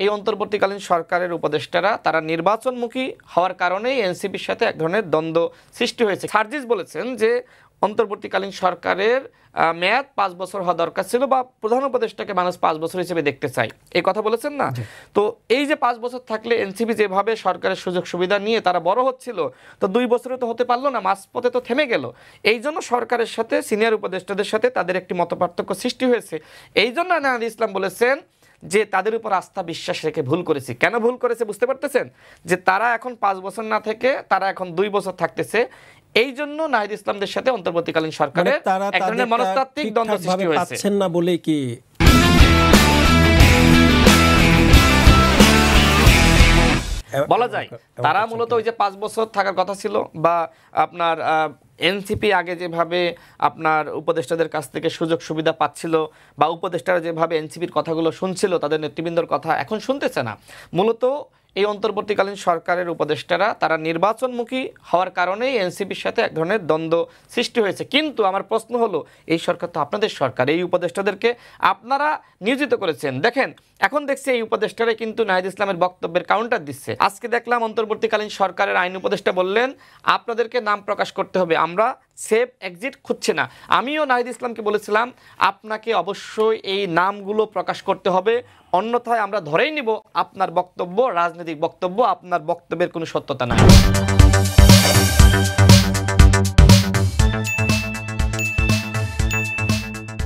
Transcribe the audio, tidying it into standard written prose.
এই অন্তর্বর্তীকালীন সরকারের উপদেষ্টারা তারা নির্বাচনমুখী হওয়ার কারণেই এনসিপির সাথে এক ধরনের দ্বন্দ্ব সৃষ্টি হয়েছে। সার্জিস বলেছেন যে অন্তর্বর্তীকালীন সরকারের মেয়াদ 5 বছর হওয়া দরকার ছিল, বা প্রধান উপদেষ্টাকে মানুষ 5 বছর হিসেবে দেখতে চাই, এই কথা বলেছেন না? তো এই যে 5 বছর থাকলে এনসিপি যেভাবে সরকারের সুযোগ সুবিধা নিয়ে তারা বড় হচ্ছিল, তো 2 বছরে তো হতে পারলো না, মাঝপথে তো থেমে গেল। এই জন্য সরকারের সাথে সিনিয়র উপদেষ্টাদের সাথে তাদের একটি মতপার্থক্য সৃষ্টি হয়েছে। এই জন্য নাহিদ ইসলাম বলেছেন যে তাদের উপর আস্থা বিশ্বাস রেখে ভুল করেছি। কেন ভুল করেছে বুঝতে পারতেছেন? যে তারা এখন 5 বছর না থেকে তারা এখন 2 বছর থাকতেছে। এই জন্য নাহিদ ইসলামদের সাথে অন্তর্বর্তীকালীন সরকারের এক ধরনের মনস্তাত্ত্বিক দ্বন্দ্ব সৃষ্টি হয়েছে। পাচ্ছেন না বলে কি বলা যায় তারা মূলত ওই যে 5 বছর থাকার কথা ছিল, বা আপনার এনসিপি আগে যেভাবে আপনার উপদেষ্টাদের কাছ থেকে সুযোগ সুবিধা পাচ্ছিল, বা উপদেষ্টারা যেভাবে এনসিপির কথাগুলো শুনছিল, তাদের নেতৃবৃন্দর কথা এখন শুনতেছে না। মূলত এই অন্তর্বর্তীকালীন সরকারের উপদেষ্টারা তারা নির্বাচনমুখী হওয়ার কারণেই এনসিপির সাথে এক ধরনের দ্বন্দ্ব সৃষ্টি হয়েছে। কিন্তু আমার প্রশ্ন হলো, এই সরকার তো আপনাদের সরকার, এই উপদেষ্টাদেরকে আপনারা নিয়োজিত করেছেন। দেখেন এখন দেখছি এই উপদেষ্টারাই কিন্তু নাহিদ ইসলামের বক্তব্যের কাউন্টার দিচ্ছে। আজকে দেখলাম অন্তর্বর্তীকালীন সরকারের আইন উপদেষ্টা বললেন আপনাদেরকে নাম প্রকাশ করতে হবে, আমরা সেফ এক্সিট খুঁজছে না। আমিও নাহিদ ইসলামকে বলেছিলাম আপনাকে অবশ্যই এই নামগুলো প্রকাশ করতে হবে, অন্যথায় আমরা ধরেই নিব আপনার বক্তব্য রাজনৈতিক বক্তব্য, আপনার বক্তব্যের কোনো সত্যতা নাই।